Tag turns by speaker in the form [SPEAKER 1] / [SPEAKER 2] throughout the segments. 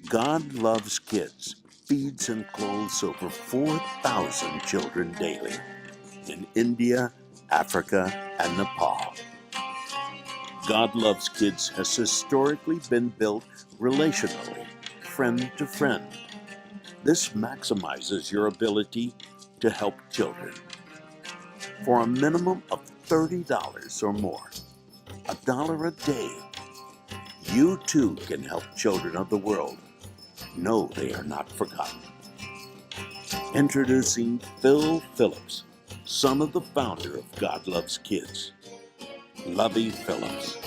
[SPEAKER 1] God Loves Kids feeds and clothes over 4,000 children daily in India, Africa, and Nepal. God Loves Kids has historically been built relationally, friend to friend. This maximizes your ability to help children. For a minimum of $30 or more, $1 a day, you too can help children of the world know they are not forgotten. Introducing Phil Phillips, son of the founder of God Loves Kids. Lovey Phillips.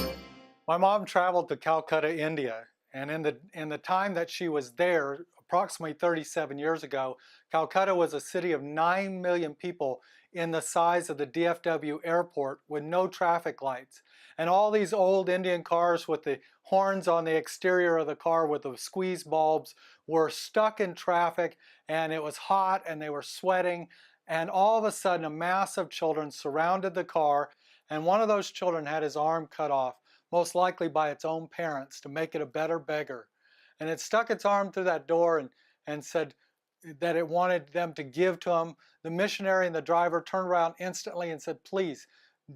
[SPEAKER 2] My mom traveled to Calcutta, India, and in the time that she was there, approximately 37 years ago, Calcutta was a city of 9 million people in the size of the DFW airport with no traffic lights. And all these old Indian cars with the horns on the exterior of the car with the squeeze bulbs were stuck in traffic, and it was hot and they were sweating. And all of a sudden, a mass of children surrounded the car, and one of those children had his arm cut off, most likely by its own parents to make it a better beggar. And it stuck its arm through that door and said that it wanted them to give to him. The missionary and the driver turned around instantly and said, please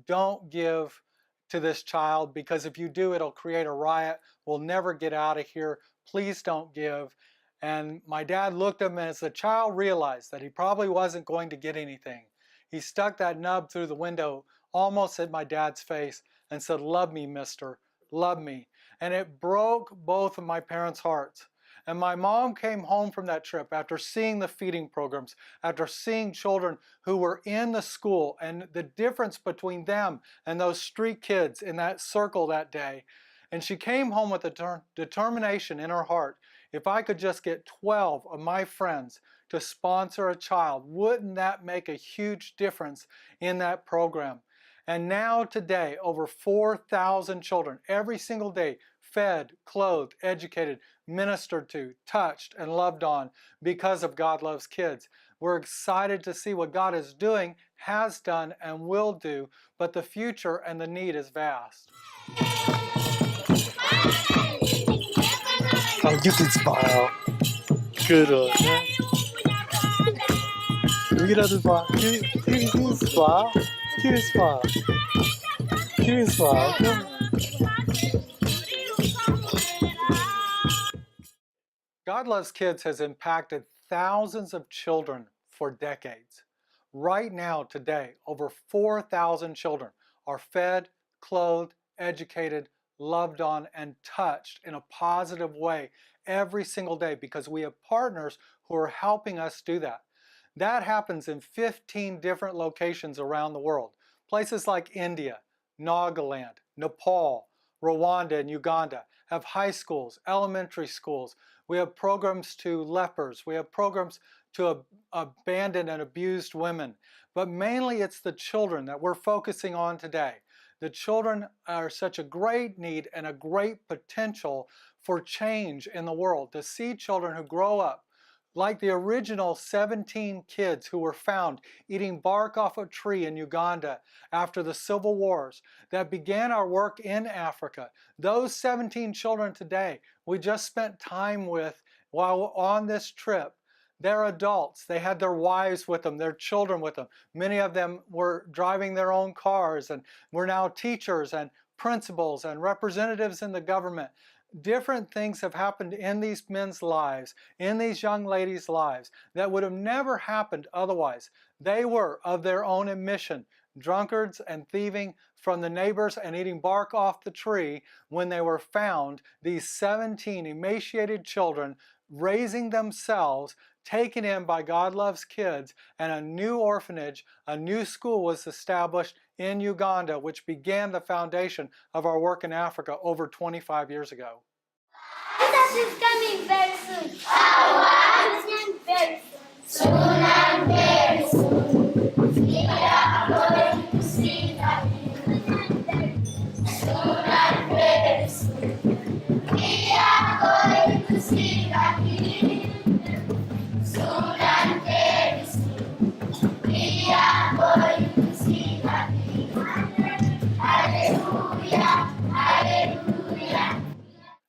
[SPEAKER 2] don't give to this child, because if you do, it'll create a riot. We'll never get out of here. Please don't give. And my dad looked at him, and as the child realized that he probably wasn't going to get anything, he stuck that nub through the window almost at my dad's face and said, love me, mister, love me. And it broke both of my parents' hearts. And my mom came home from that trip after seeing the feeding programs, after seeing children who were in the school and the difference between them and those street kids in that circle that day. And she came home with a determination in her heart. If I could just get 12 of my friends to sponsor a child, wouldn't that make a huge difference in that program? And now today, over 4,000 children every single day, fed, clothed, educated, ministered to, touched, and loved on because of God Loves Kids. We're excited to see what God is doing, has done, and will do, but the future and the need is vast. Oh, you can smile. Good one. Look at the smile. You can smile. You can smile. You can smile. God Loves Kids has impacted thousands of children for decades. Right now, today, over 4,000 children are fed, clothed, educated, loved on, and touched in a positive way every single day because we have partners who are helping us do that. That happens in 15 different locations around the world. Places like India, Nagaland, Nepal, Rwanda, and Uganda have high schools, elementary schools. We have programs to lepers. We have programs to abandoned and abused women. But mainly it's the children that we're focusing on today. The children are such a great need and a great potential for change in the world. To see children who grow up like the original 17 kids who were found eating bark off a tree in Uganda after the civil wars that began our work in Africa. Those 17 children today, we just spent time with while on this trip. They're adults. They had their wives with them, their children with them. Many of them were driving their own cars and were now teachers and principals and representatives in the government. Different things have happened in these men's lives, in these young ladies' lives, that would have never happened otherwise. They were, of their own admission, drunkards and thieving from the neighbors and eating bark off the tree when they were found, these 17 emaciated children raising themselves, taken in by God Loves Kids, and a new orphanage, a new school was established in Uganda, which began the foundation of our work in Africa over 25 years ago.
[SPEAKER 3] Jesus is coming very soon. Our is very soon. Soon and very soon. We are going to see that soon and very soon. We are going to see that soon and very soon. We are going to see that Hallelujah, hallelujah.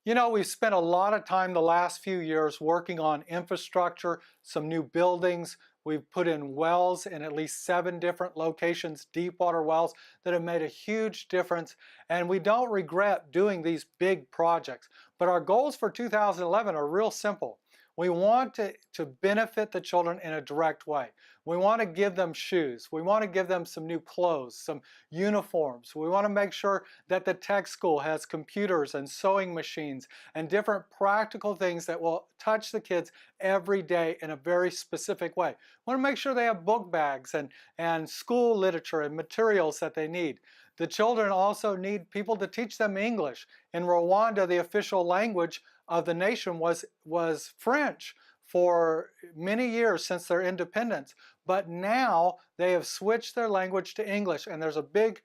[SPEAKER 2] You know, we've spent a lot of time the last few years working on infrastructure, some new buildings. We've put in wells in at least 7 different locations, deep water wells that have made a huge difference. And we don't regret doing these big projects. But our goals for 2011 are real simple. We want to benefit the children in a direct way. We want to give them shoes. We want to give them some new clothes, some uniforms. We want to make sure that the tech school has computers and sewing machines and different practical things that will touch the kids every day in a very specific way. We want to make sure they have book bags and school literature and materials that they need. The children also need people to teach them English. In Rwanda, the official language of the nation was French for many years since their independence. But now they have switched their language to English, and there's a big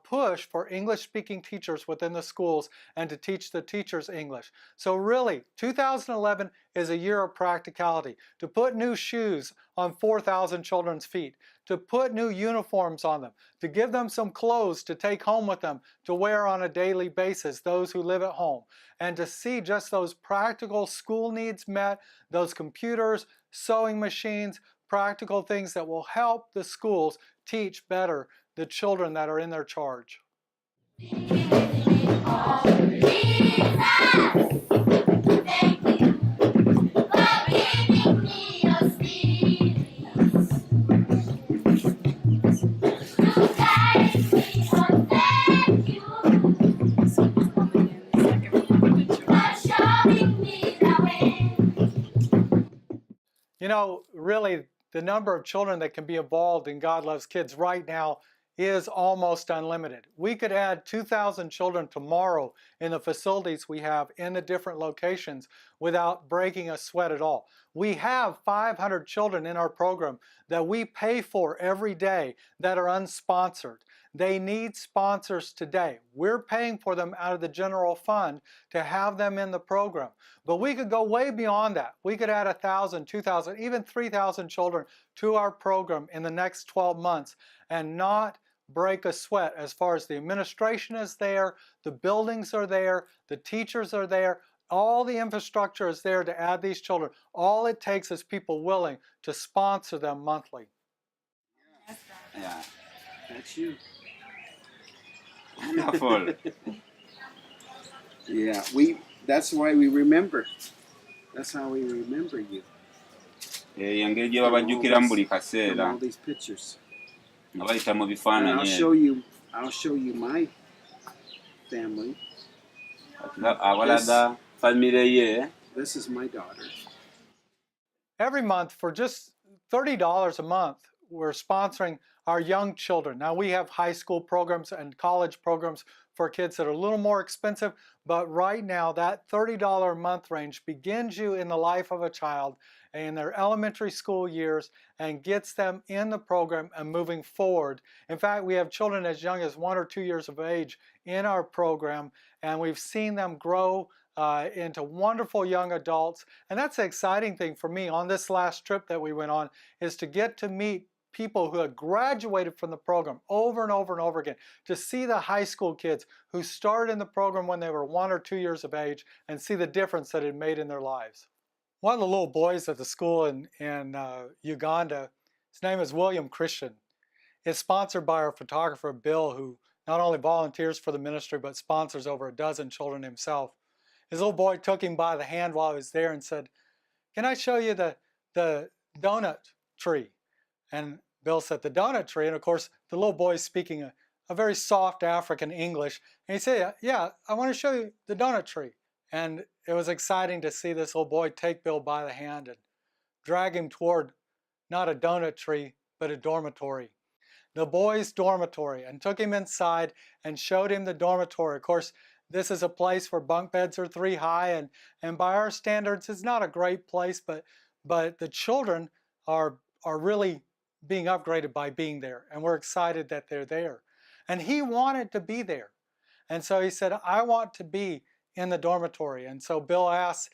[SPEAKER 2] push for English-speaking teachers within the schools and to teach the teachers English. So really, 2011 is a year of practicality, to put new shoes on 4,000 children's feet, to put new uniforms on them, to give them some clothes to take home with them to wear on a daily basis, those who live at home, and to see just those practical school needs met, those computers, sewing machines, practical things that will help the schools teach better the children that are in their charge. You know, really, the number of children that can be involved in God Loves Kids right now is almost unlimited. We could add 2,000 children tomorrow in the facilities we have in the different locations without breaking a sweat at all. We have 500 children in our program that we pay for every day that are unsponsored. They need sponsors today. We're paying for them out of the general fund to have them in the program. But we could go way beyond that. We could add 1,000, 2,000, even 3,000 children to our program in the next 12 months and not break a sweat as far as the administration is there, the buildings are there, the teachers are there, all the infrastructure is there to add these children. All it takes is people willing to sponsor them monthly.
[SPEAKER 4] Yeah, that's you. Wonderful. Yeah, that's why we remember. That's how we remember you.
[SPEAKER 5] Engeri gye babajjukiramu buli
[SPEAKER 4] From
[SPEAKER 5] kaseera
[SPEAKER 4] all these pictures.
[SPEAKER 5] nga bayita mu
[SPEAKER 4] And
[SPEAKER 5] bifaananyi
[SPEAKER 4] I'll show you my family.
[SPEAKER 5] abalaga famire ye.
[SPEAKER 4] This is my daughter.
[SPEAKER 2] Every month, for just $30 a month, we're sponsoring our young children. Now, we have high school programs and college programs for kids that are a little more expensive, but right now that $30 a month range begins you in the life of a child in their elementary school years and gets them in the program and moving forward. In fact, we have children as young as 1 or 2 years of age in our program, and we've seen them grow into wonderful young adults. And that's the exciting thing for me on this last trip that we went on, is to get to meet people who had graduated from the program over and over and over again, to see the high school kids who started in the program when they were 1 or 2 years of age and see the difference that it made in their lives. One of the little boys at the school in Uganda, his name is William Christian, is sponsored by our photographer Bill, who not only volunteers for the ministry but sponsors over a dozen children himself. His little boy took him by the hand while he was there and said, "Can I show you the donut tree?" And Bill said, "The donut tree?" And of course, the little boy is speaking a very soft African English. And he said, "Yeah, I want to show you the donut tree." And it was exciting to see this little boy take Bill by the hand and drag him toward not a donut tree, but a dormitory. The boys' dormitory, and took him inside and showed him the dormitory. Of course, this is a place where bunk beds are 3 high, and by our standards, it's not a great place, but the children are really being upgraded by being there, and we're excited that they're there. And he wanted to be there. And so he said, "I want to be in the dormitory." And so Bill asked,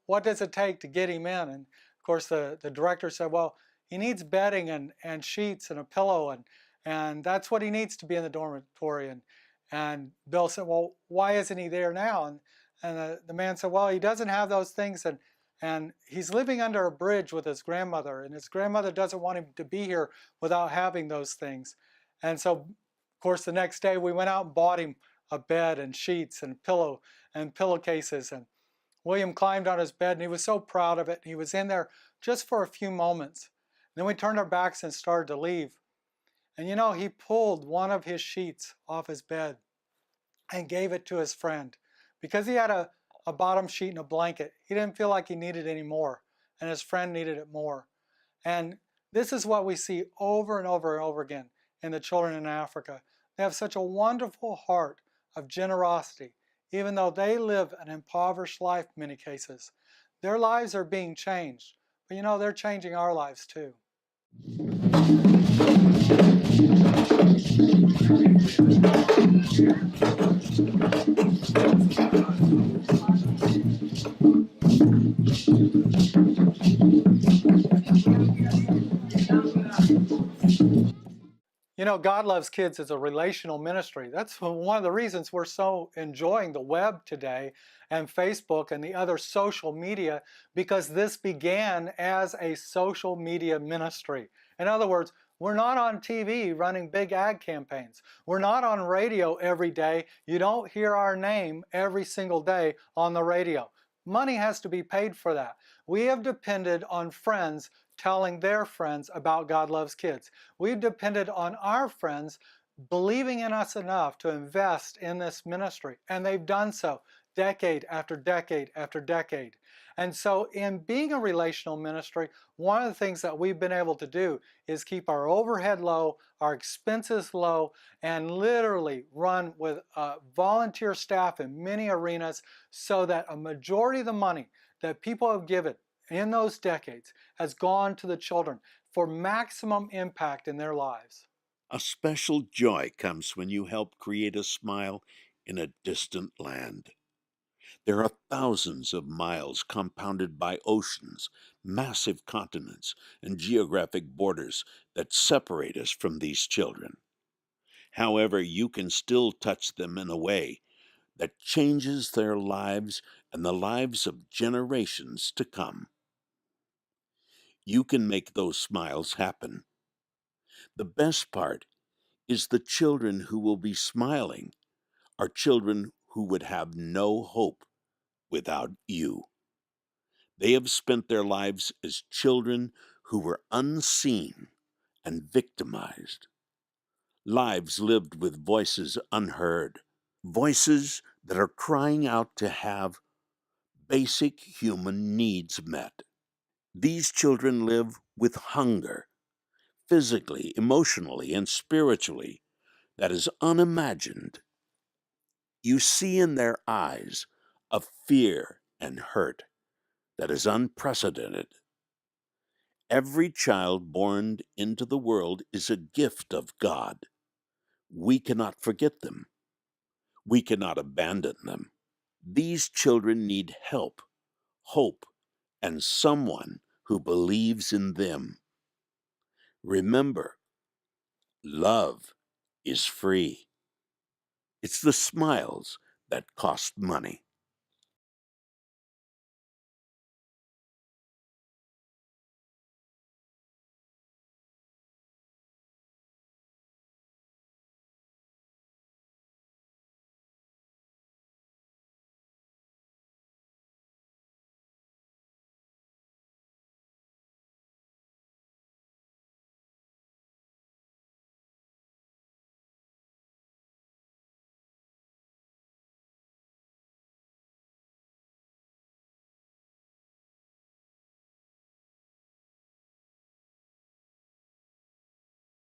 [SPEAKER 2] what does it take to get him in? And of course, the director said, "Well, he needs bedding and sheets and a pillow, and that's what he needs to be in the dormitory." And Bill said, "Well, why isn't he there now?" And the man said, well, he doesn't have those things, and he's living under a bridge with his grandmother, and his grandmother doesn't want him to be here without having those things. And so, of course, the next day we went out and bought him a bed and sheets and pillowcases. And William climbed on his bed, and he was so proud of it. He was in there just for a few moments. And then we turned our backs and started to leave. And you know, he pulled one of his sheets off his bed and gave it to his friend. Because he had a bottom sheet and a blanket, he didn't feel like he needed any more, and his friend needed it more. And this is what we see over and over and over again in the children in Africa. They have such a wonderful heart of generosity, even though they live an impoverished life in many cases. Their lives are being changed, but you know, they're changing our lives too. You know, God Loves Kids is a relational ministry. That's one of the reasons we're so enjoying the web today and Facebook and the other social media, because this began as a social media ministry. In other words, we're not on TV running big ad campaigns. We're not on radio every day. You don't hear our name every single day on the radio. Money has to be paid for that. We have depended on friends telling their friends about God Loves Kids. We've depended on our friends believing in us enough to invest in this ministry, and they've done so decade after decade after decade. And so in being a relational ministry, one of the things that we've been able to do is keep our overhead low, our expenses low, and literally run with volunteer staff in many arenas, so that a majority of the money that people have given in those decades has gone to the children for maximum impact in their lives.
[SPEAKER 1] A special joy comes when you help create a smile in a distant land. There are thousands of miles compounded by oceans, massive continents, and geographic borders that separate us from these children. However, you can still touch them in a way that changes their lives and the lives of generations to come. You can make those smiles happen. The best part is the children who will be smiling are children who would have no hope without you. They have spent their lives as children who were unseen and victimized. Lives lived with voices unheard, voices that are crying out to have basic human needs met. These children live with hunger, physically, emotionally, and spiritually, that is unimagined. You see in their eyes a fear and hurt that is unprecedented. Every child born into the world is a gift of God. We cannot forget them. We cannot abandon them. These children need help, hope, and someone who believes in them. Remember, love is free. It's the smiles that cost money.